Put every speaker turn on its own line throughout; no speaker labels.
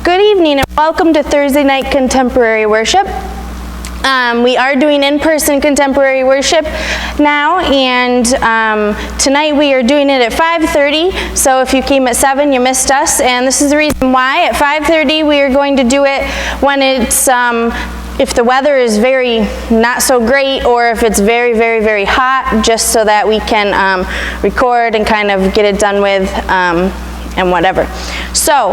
Good evening and welcome to Thursday night contemporary worship. We are doing in-person contemporary worship now, and tonight we are doing it at 5:30, so if you came at 7 you missed us, and this is the reason why. At 5:30 we are going to do it when it's if the weather is very not so great, or if it's very, very, very hot, just so that we can record and kind of get it done with and whatever. So,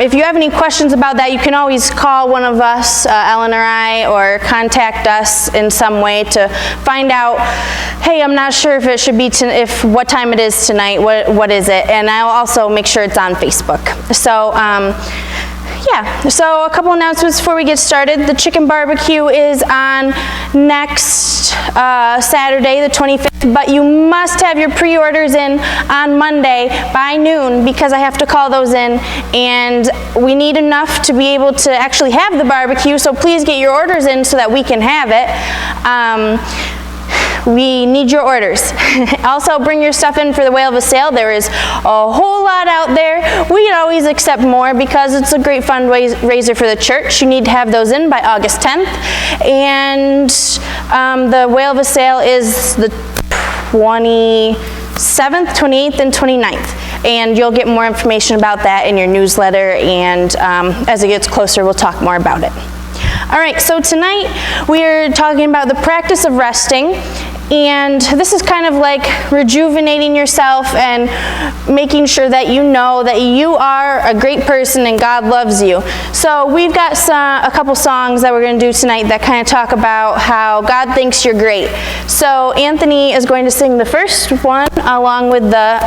if you have any questions about that, you can always call one of us, Ellen or I, or contact us in some way to find out, hey, I'm not sure if it should be, what time it is tonight, what is it, and I'll also make sure it's on Facebook. So, yeah, so a couple announcements before we get started. The chicken barbecue is on next Saturday, the 25th, but you must have your pre-orders in on Monday by noon, because I have to call those in, and we need enough to be able to actually have the barbecue, so please get your orders in so that we can have it. We need your orders. Also, bring your stuff in for the Whale of a Sale. There is a whole lot out there. We can always accept more because it's a great fundraiser for the church. You need to have those in by August 10th. And the Whale of a Sale is the 27th, 28th, and 29th. And you'll get more information about that in your newsletter, and as it gets closer, we'll talk more about it. All right, so tonight we're talking about the practice of resting, and this is kind of like rejuvenating yourself and making sure that you know that you are a great person and God loves you. So we've got a couple songs that we're going to do tonight that kind of talk about how God thinks you're great. So Anthony is going to sing the first one along with the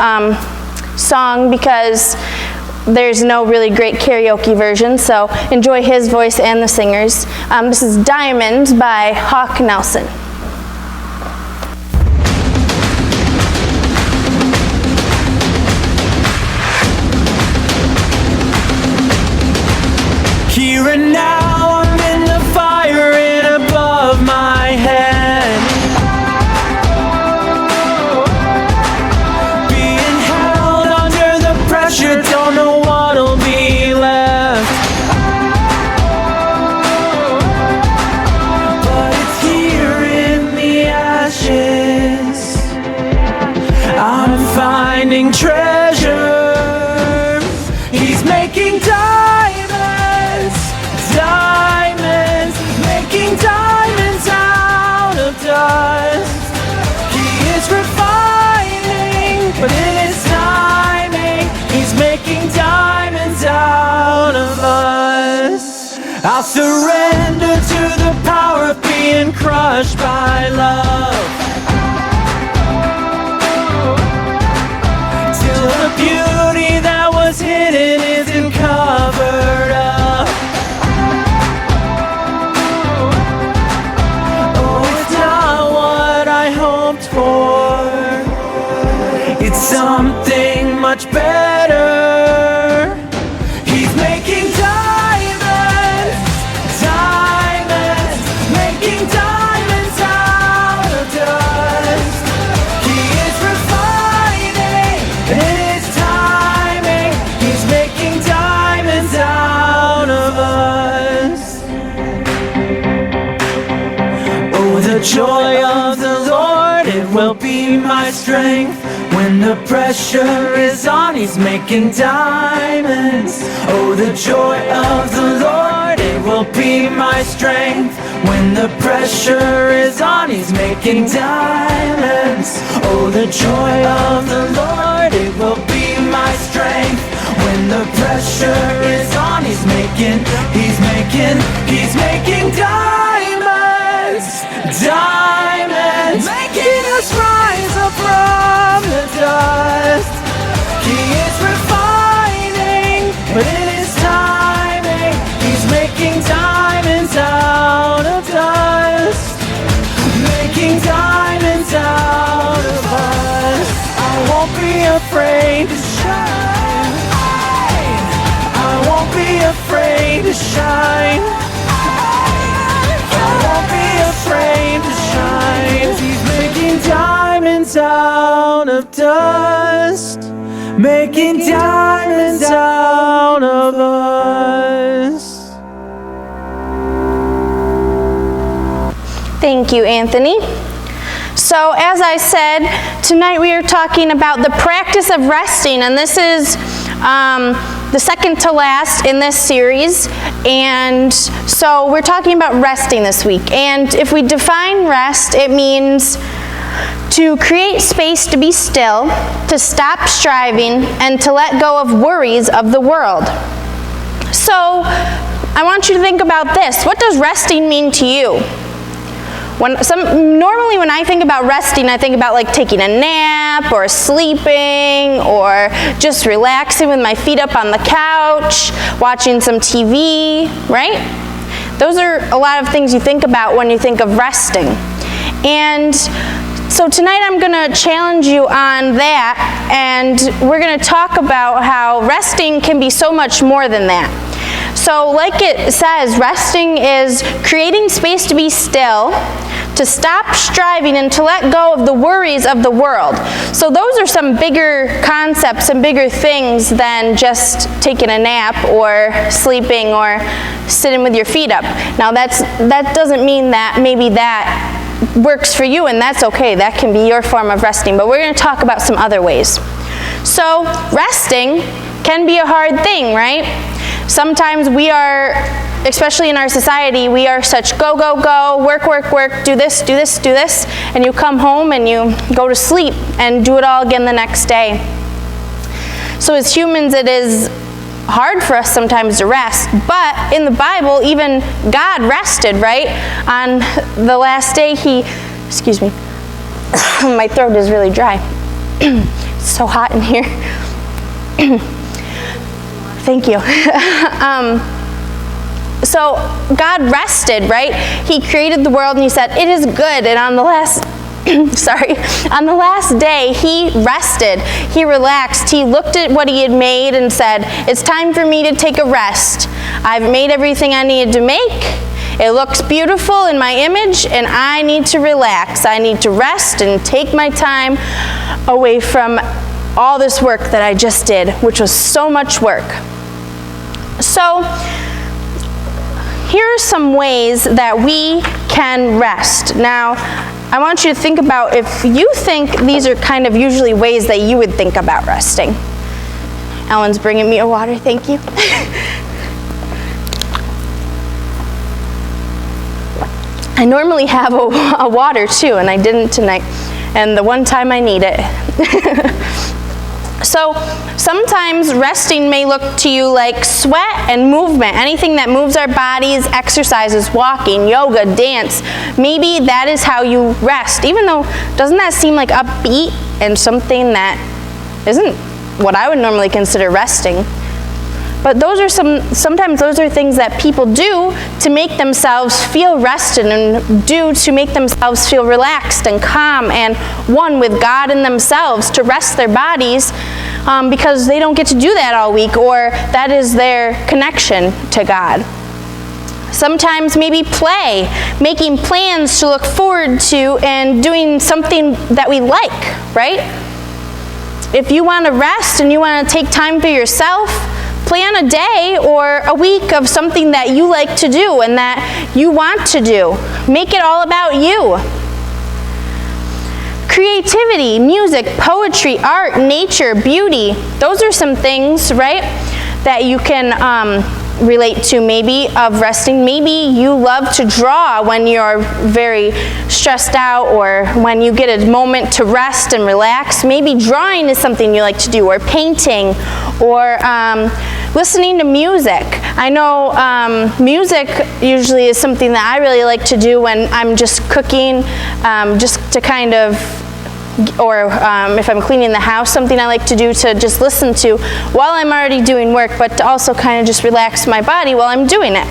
song, because there's no really great karaoke version, so enjoy his voice and the singers. This is Diamonds by Hawk Nelson.
Here and now I'm in the fire and above my head, being held under the pressure, don't know what'll be left, but it's here in the ashes I'm finding treasure. He's making diamonds, making diamonds out of dust. He is refining, but in his timing, he's making diamonds out of us. I'll surrender to the power of being crushed by love, till the beauty that was hidden isn't covered up. Oh, it's not what I hoped for, it's something much better. He's making diamonds, making diamonds out of dust. He is refining, and in his timing, he's making diamonds out of us. Oh, the joy of the Lord, it will be my strength. When the pressure is on, he's making diamonds. Oh, the joy of the Lord, it will be my strength. When the pressure is on, he's making diamonds. Oh, the joy of the Lord, it will be my strength. When the pressure is on, he's making diamonds, making us rise up from the dust. He is refining, but in his timing, he's making diamonds out of dust, making diamonds out of us. I won't be afraid to shine, I won't be afraid to shine, I won't be afraid to shine. He's making diamonds out of dust, making diamonds out of us.
Thank you, Anthony. So as I said, tonight we are talking about the practice of resting, and this is the second to last in this series. And so we're talking about resting this week. And if we define rest, it means to create space to be still, to stop striving, and to let go of worries of the world. So I want you to think about this. What does resting mean to you? Normally when I think about resting, I think about like taking a nap or sleeping or just relaxing with my feet up on the couch, watching some TV, right? Those are a lot of things you think about when you think of resting. And so tonight I'm going to challenge you on that, and we're going to talk about how resting can be so much more than that. So like it says, resting is creating space to be still, to stop striving, and to let go of the worries of the world. So those are some bigger concepts and bigger things than just taking a nap or sleeping or sitting with your feet up. Now that doesn't mean that maybe that works for you, and that's okay. That can be your form of resting, but we're going to talk about some other ways. So resting can be a hard thing, right? Sometimes we are, especially in our society, we are such go, go, go, work, work, work, do this, do this, do this, and you come home and you go to sleep and do it all again the next day. So as humans, it is hard for us sometimes to rest, but in the Bible, even God rested, right? On the last day, excuse me, my throat is really dry. It's so hot in here. Thank you. So God rested, right? He created the world and he said, it is good. And on the last on the last day, he rested, he relaxed, he looked at what he had made and said, it's time for me to take a rest. I've made everything I needed to make. It looks beautiful in my image, and I need to relax. I need to rest and take my time away from all this work that I just did, which was so much work. So here are some ways that we can rest. Now, I want you to think about if you think these are kind of usually ways that you would think about resting. Ellen's bringing me a water, thank you. I normally have a water too, and I didn't tonight. And the one time I need it. So sometimes resting may look to you like sweat and movement, anything that moves our bodies, exercises, walking, yoga, dance. Maybe that is how you rest, even though doesn't that seem like upbeat and something that isn't what I would normally consider resting. But those are sometimes those are things that people do to make themselves feel rested and do to make themselves feel relaxed and calm and one with God and themselves, to rest their bodies because they don't get to do that all week, or that is their connection to God. Sometimes maybe play, making plans to look forward to and doing something that we like, right? If you want to rest and you want to take time for yourself, plan a day or a week of something that you like to do and that you want to do. Make it all about you. Creativity, music, poetry, art, nature, beauty. Those are some things, right, that you can relate to maybe of resting. Maybe you love to draw when you're very stressed out or when you get a moment to rest and relax. Maybe drawing is something you like to do, or painting, or listening to music. I know music usually is something that I really like to do when I'm just cooking, just to kind of, or if I'm cleaning the house, something I like to do to just listen to while I'm already doing work, but to also kind of just relax my body while I'm doing it.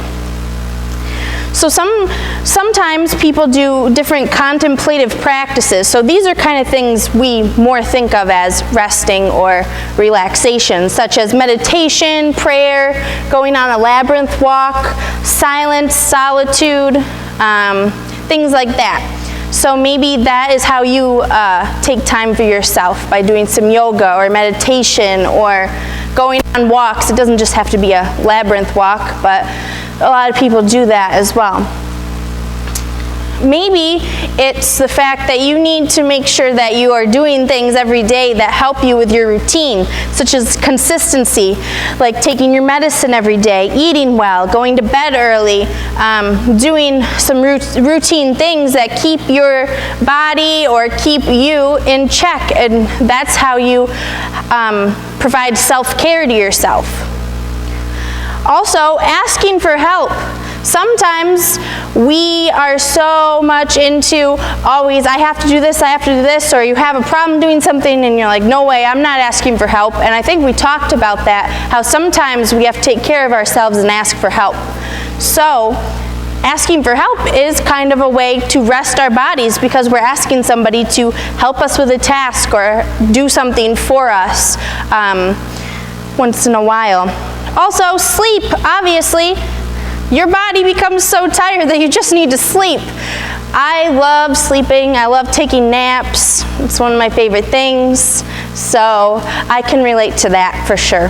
So sometimes people do different contemplative practices. So these are kind of things we more think of as resting or relaxation, such as meditation, prayer, going on a labyrinth walk, silence, solitude, things like that. So maybe that is how you take time for yourself, by doing some yoga or meditation or going on walks. It doesn't just have to be a labyrinth walk, but a lot of people do that as well. maybe it's the fact that you need to make sure that you are doing things every day that help you with your routine, such as consistency, like taking your medicine every day, eating well, going to bed early, doing some routine things that keep your body or keep you in check, and that's how you provide self-care to yourself. Also, asking for help. Sometimes we are so much into always, I have to do this, I have to do this, or you have a problem doing something and you're like, no way, I'm not asking for help. And I think we talked about that, how sometimes we have to take care of ourselves and ask for help. So, asking for help is kind of a way to rest our bodies, because we're asking somebody to help us with a task or do something for us once in a while. Also, sleep, obviously. Your body becomes so tired that you just need to sleep. I love sleeping. I love taking naps. It's one of my favorite things. So I can relate to that for sure.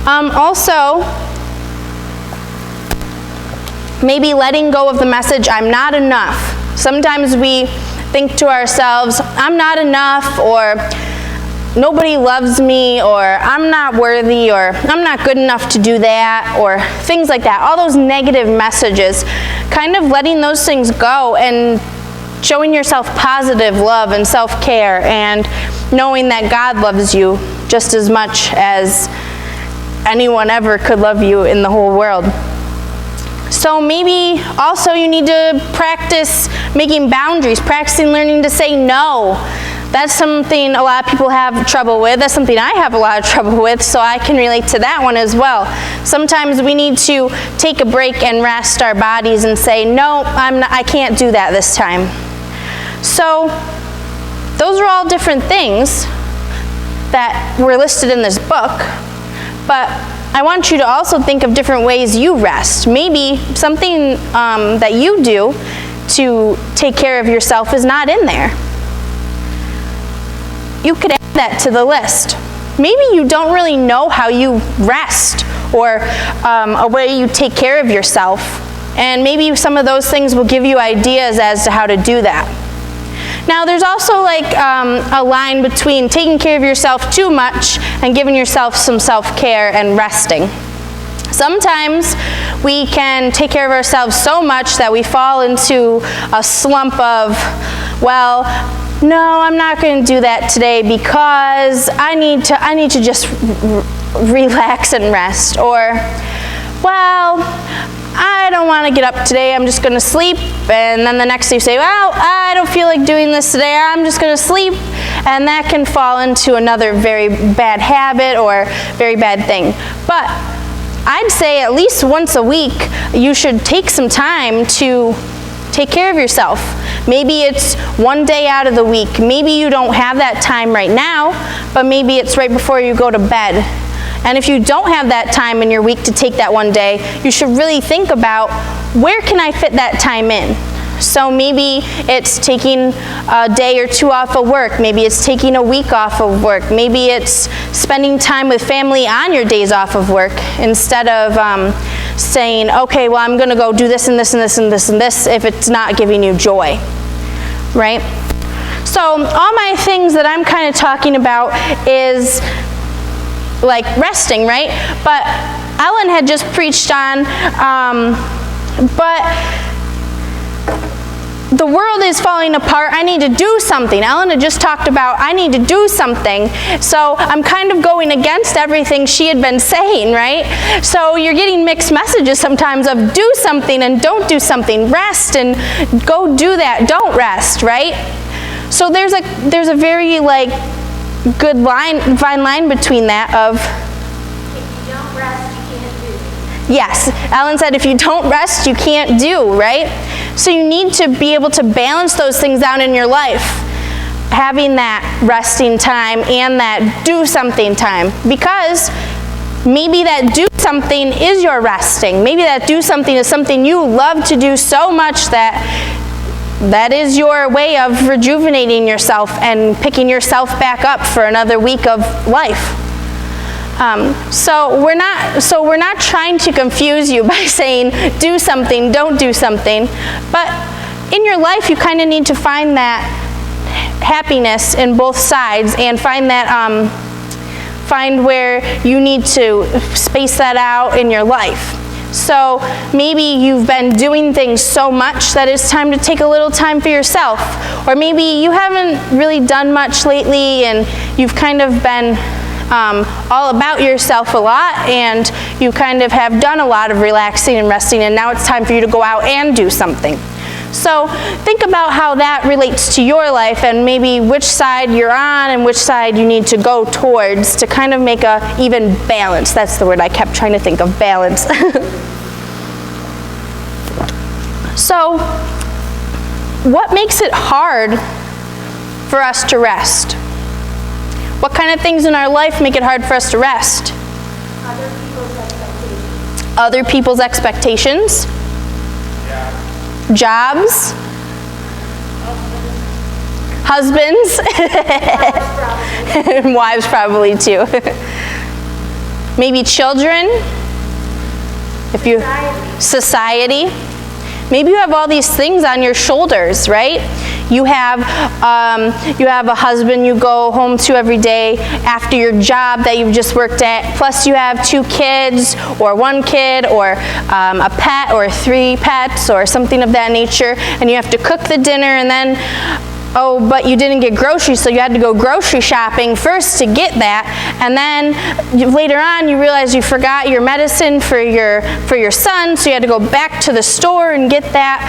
Also, maybe letting go of the message, I'm not enough. Sometimes we think to ourselves, I'm not enough, or nobody loves me, or I'm not worthy, or I'm not good enough to do that, or things like that. All those negative messages, kind of letting those things go and showing yourself positive love and self-care, and knowing that God loves you just as much as anyone ever could love you in the whole world. So maybe also you need to practice making boundaries, practicing learning to say no. That's something a lot of people have trouble with. That's something I have a lot of trouble with, so I can relate to that one as well. Sometimes we need to take a break and rest our bodies and say, no, I can't do that this time. So those are all different things that were listed in this book, but I want you to also think of different ways you rest. Maybe something that you do to take care of yourself is not in there. You could add that to the list. Maybe you don't really know how you rest, or a way you take care of yourself, and maybe some of those things will give you ideas as to how to do that. Now, there's also like a line between taking care of yourself too much and giving yourself some self-care and resting. Sometimes we can take care of ourselves so much that we fall into a slump of, well, no, I'm not going to do that today because I need to just relax and rest. Or, well, I don't want to get up today, I'm just going to sleep. And then the next day you say, well, I don't feel like doing this today, I'm just going to sleep. And that can fall into another very bad habit or very bad thing. But I'd say at least once a week you should take some time to take care of yourself. Maybe it's one day out of the week. Maybe you don't have that time right now, but maybe it's right before you go to bed. And if you don't have that time in your week to take that one day, you should really think about, where can I fit that time in? So maybe it's taking a day or two off of work. Maybe it's taking a week off of work. Maybe it's spending time with family on your days off of work, instead of saying, okay, well, I'm going to go do this and this and this and this and this if it's not giving you joy, right? So all my things that I'm kind of talking about is like resting, right? But Ellen had just preached on, but the world is falling apart, I need to do something. Ellen had just talked about, I need to do something. So I'm kind of going against everything she had been saying, right? So you're getting mixed messages sometimes of do something and don't do something. Rest and go do that. Don't rest, right? So there's a very good fine line between that of,
if you don't rest, you can't do.
yes, Ellen said if you don't rest, you can't do, right? So you need to be able to balance those things out in your life, having that resting time and that do something time, because maybe that do something is your resting. Maybe that do something is something you love to do so much that is your way of rejuvenating yourself and picking yourself back up for another week of life. So we're not trying to confuse you by saying do something, don't do something, but in your life, you kind of need to find that happiness in both sides and find that, find where you need to space that out in your life. So maybe you've been doing things so much that it's time to take a little time for yourself. Or maybe you haven't really done much lately and you've kind of been all about yourself a lot and you kind of have done a lot of relaxing and resting, and now it's time for you to go out and do something. So think about how that relates to your life and maybe which side you're on and which side you need to go towards to kind of make a even balance. That's the word I kept trying to think of, balance. So what makes it hard for us to rest? What kind of things in our life make it hard for us to rest?
Other people's expectations.
Other people's expectations? Jobs? Husbands? And wives probably too. Maybe children? If you society. Maybe you have all these things on your shoulders, right? You have a husband you go home to every day after your job that you've just worked at, plus you have 2 kids or 1 kid or a pet or 3 pets or something of that nature, and you have to cook the dinner, and then oh, but you didn't get groceries, so you had to go grocery shopping first to get that, and then later on you realize you forgot your medicine for your son, so you had to go back to the store and get that,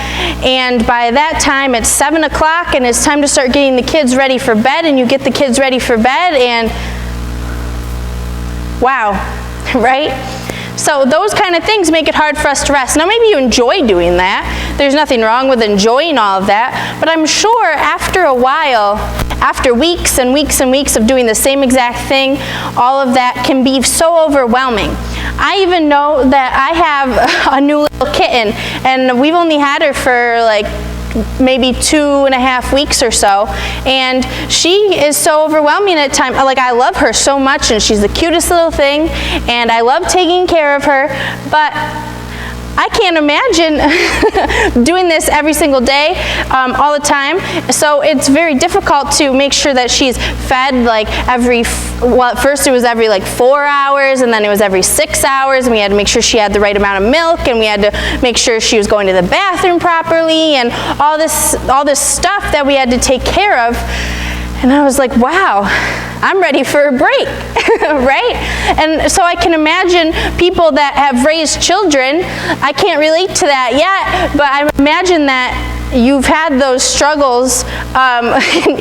and by that time it's 7 o'clock and it's time to start getting the kids ready for bed, and you get the kids ready for bed, and wow, right? So those kind of things make it hard for us to rest. Now maybe you enjoy doing that. There's nothing wrong with enjoying all of that. But I'm sure after a while, after weeks and weeks and weeks of doing the same exact thing, all of that can be so overwhelming. I even know that I have a new little kitten, and we've only had her for like maybe 2.5 weeks or so, and she is so overwhelming at times. Like, I love her so much, and she's the cutest little thing, and I love taking care of her, but I can't imagine doing this every single day, all the time. So it's very difficult to make sure that she's fed like well, at first it was every like 4 hours, and then it was every 6 hours, and we had to make sure she had the right amount of milk, and we had to make sure she was going to the bathroom properly, and all this stuff that we had to take care of. And I was like, wow, I'm ready for a break, right? And so I can imagine people that have raised children. I can't relate to that yet, but I imagine that you've had those struggles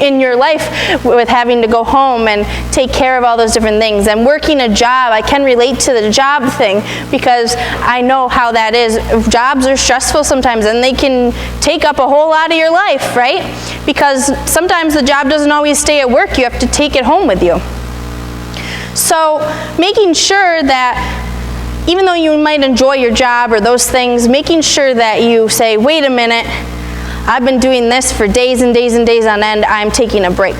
in your life with having to go home and take care of all those different things. And working a job, I can relate to the job thing because I know how that is. Jobs are stressful sometimes, and they can take up a whole lot of your life, right? Because sometimes the job doesn't always stay at work. You have to take it home with you. So making sure that even though you might enjoy your job or those things, making sure that you say, wait a minute, I've been doing this for days and days and days on end, I'm taking a break.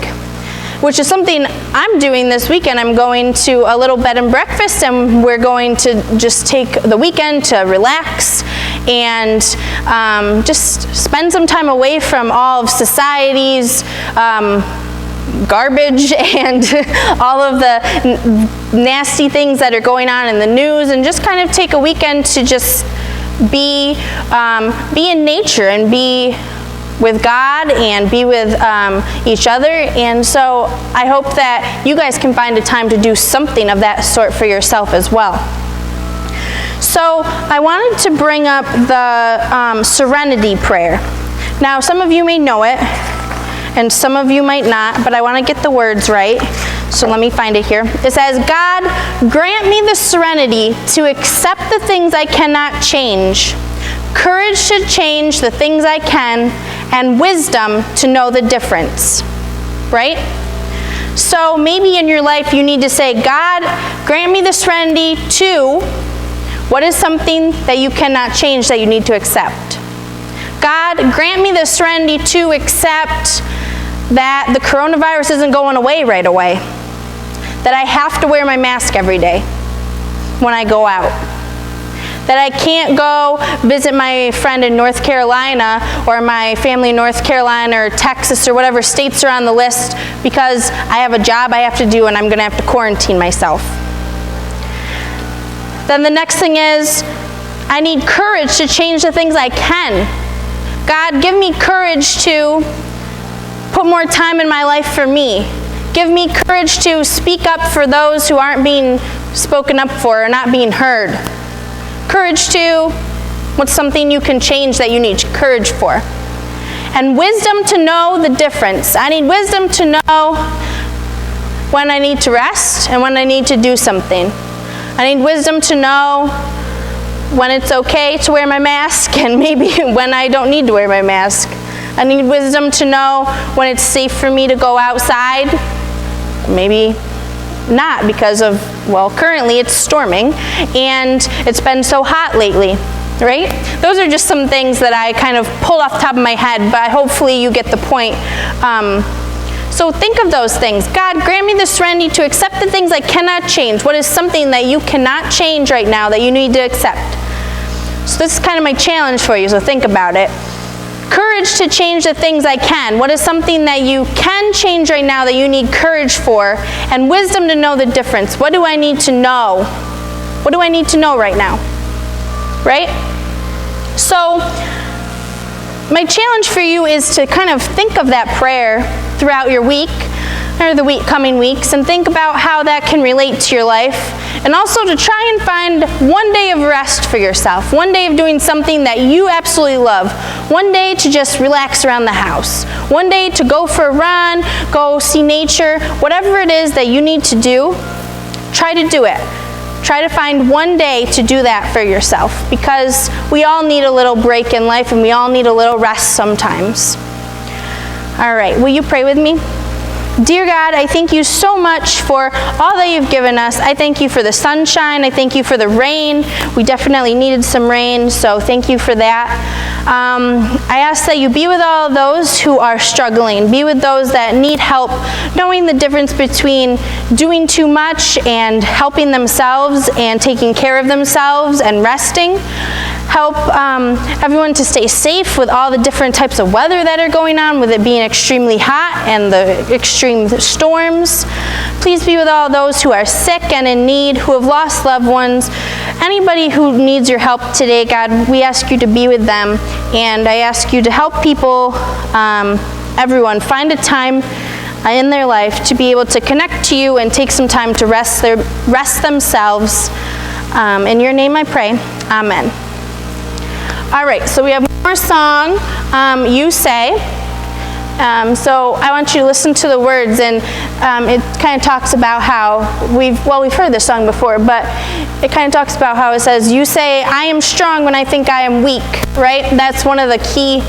Which is something I'm doing this weekend. I'm going to a little bed and breakfast, and we're going to just take the weekend to relax and just spend some time away from all of society's garbage and all of the nasty things that are going on in the news, and just kind of take a weekend to just be in nature and be with God and be with each other. And so I hope that you guys can find a time to do something of that sort for yourself as well. So I wanted to bring up the Serenity Prayer. Now some of you may know it and some of you might not, but I want to get the words right. So let me find it here. It says, God, grant me the serenity to accept the things I cannot change, courage to change the things I can, and wisdom to know the difference. Right? So maybe in your life you need to say, God, grant me the serenity to, what is something that you cannot change that you need to accept? God, grant me the serenity to accept that the coronavirus isn't going away right away. That I have to wear my mask every day when I go out. that I can't go visit my friend in North Carolina or my family in North Carolina or Texas or whatever states are on the list because I have a job I have to do and I'm going to have to quarantine myself. Then the next thing is, I need courage to change the things I can. God, give me courage to put more time in my life for me. Give me courage to speak up for those who aren't being spoken up for or not being heard. Courage to, what's something you can change that you need courage for? And wisdom to know the difference. I need wisdom to know when I need to rest and when I need to do something. I need wisdom to know when it's okay to wear my mask and maybe when I don't need to wear my mask. I need wisdom to know when it's safe for me to go outside, maybe not because of, well, currently it's storming and it's been so hot lately, right? Those are just some things that I kind of pulled off the top of my head, but hopefully you get the point. So think of those things. God, grant me the serenity to accept the things I cannot change. What is something that you cannot change right now that you need to accept? So this is kind of my challenge for you, so think about it. Courage to change the things I can. What is something that you can change right now that you need courage for? And wisdom to know the difference. What do I need to know? What do I need to know right now? Right? So, my challenge for you is to kind of think of that prayer throughout your week, or the coming weeks, and think about how that can relate to your life. And also to try and find one day of rest for yourself, one day of doing something that you absolutely love, one day to just relax around the house, one day to go for a run, go see nature, whatever it is that you need to do, try to do it. Try to find one day to do that for yourself, because we all need a little break in life and we all need a little rest sometimes. All right, will you pray with me? Dear God, I thank you so much for all that you've given us. I thank you for the sunshine. I thank you for the rain. We definitely needed some rain, so thank you for that. I ask that you be with all of those who are struggling. Be with those that need help, knowing the difference between doing too much and helping themselves and taking care of themselves and resting. Help everyone to stay safe with all the different types of weather that are going on, with it being extremely hot and the extreme storms. Please be with all those who are sick and in need, who have lost loved ones. Anybody who needs your help today, God, we ask you to be with them. And I ask you to help people, everyone, find a time in their life to be able to connect to you and take some time to rest themselves. In your name I pray. Amen. All right, so we have one more song, You Say. So I want you to listen to the words, and it kind of talks about how we've heard this song before, but it kind of talks about how it says, you say, I am strong when I think I am weak, right? That's one of the key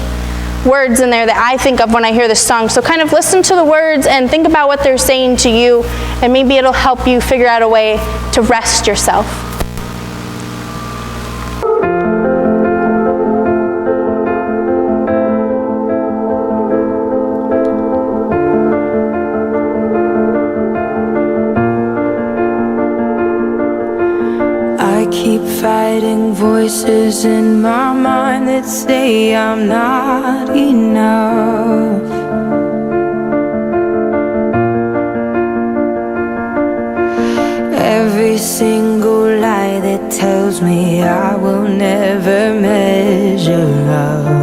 words in there that I think of when I hear this song. So kind of listen to the words and think about what they're saying to you, and maybe it'll help you figure out a way to rest yourself.
Keep fighting voices in my mind that say I'm not enough. Every single lie that tells me I will never measure up.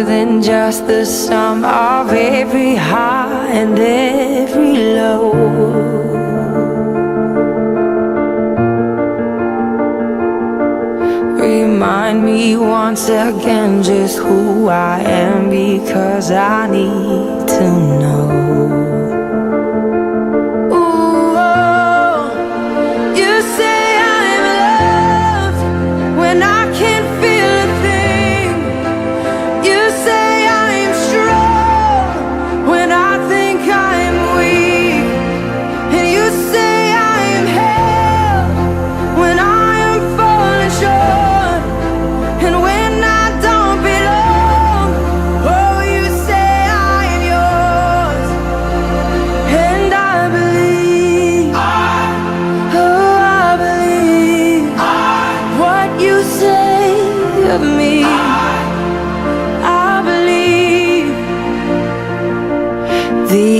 Than just the sum of every high and every low. Remind me once again just who I am, because I need to know. Ooh, oh, you say I'm loved when I can't feel a thing. You say I'm strong when I think I'm weak, and you say I'm held when I am falling short, and when I don't belong. Oh, you say I'm yours.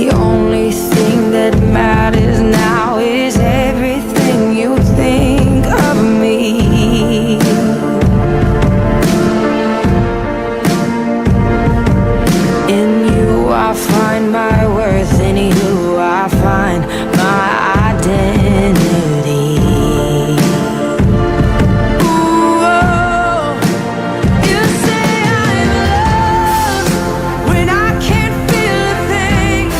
The only thing that matters now is everything you think of me. In you I find my worth, in you I find my identity. Ooh, oh, you say I'm loved when I can't feel a thing.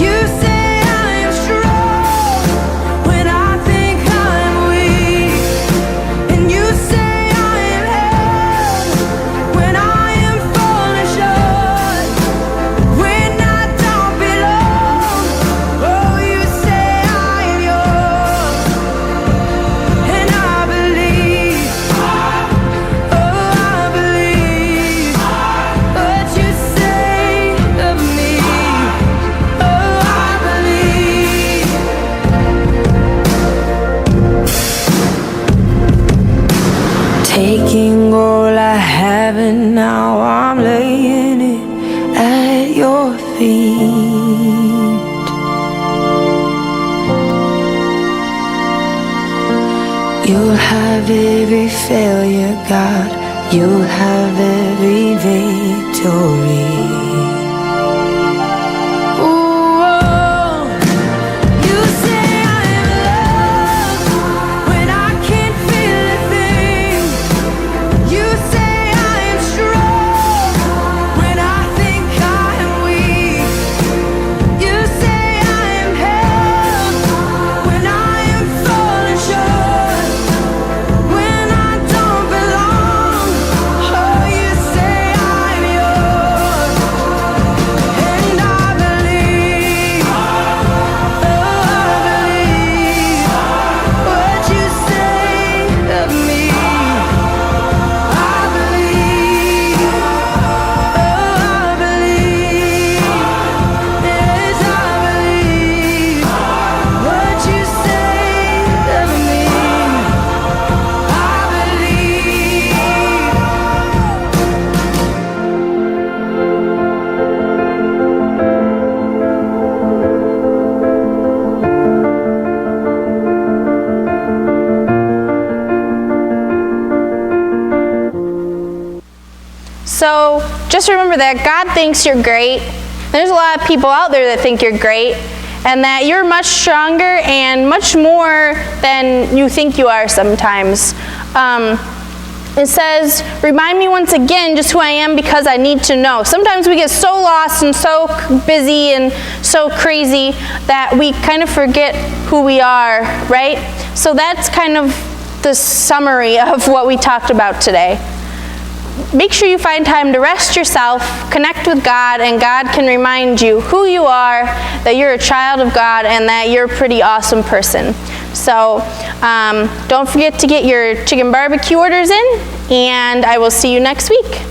You say I'm strong when I think I'm weak. And you say I am held when I am falling short, when I don't belong. Oh, you say I am yours, and I believe. Oh, I believe what you say of me. Oh, I believe. Taking all I have and now I'm laying it at your feet. You'll have every failure, God. You'll have every victory. Ooh, oh, you say I'm loved when I can't feel a thing. You say I am strong when I think I am weak. You say I am held when I am falling short, when I don't belong. Oh, you say I'm yours, and I believe. Oh, I believe what you say of me. I believe. Oh, I believe. Yes, I believe what you say of me. I believe.
So just remember that God thinks you're great. There's a lot of people out there that think you're great, and that you're much stronger and much more than you think you are sometimes. It says, remind me once again just who I am because I need to know. Sometimes we get so lost and so busy and so crazy that we kind of forget who we are, right? So that's kind of the summary of what we talked about today. Make sure you find time to rest yourself, connect with God, and God can remind you who you are, that you're a child of God, and that you're a pretty awesome person. So don't forget to get your chicken barbecue orders in, and I will see you next week.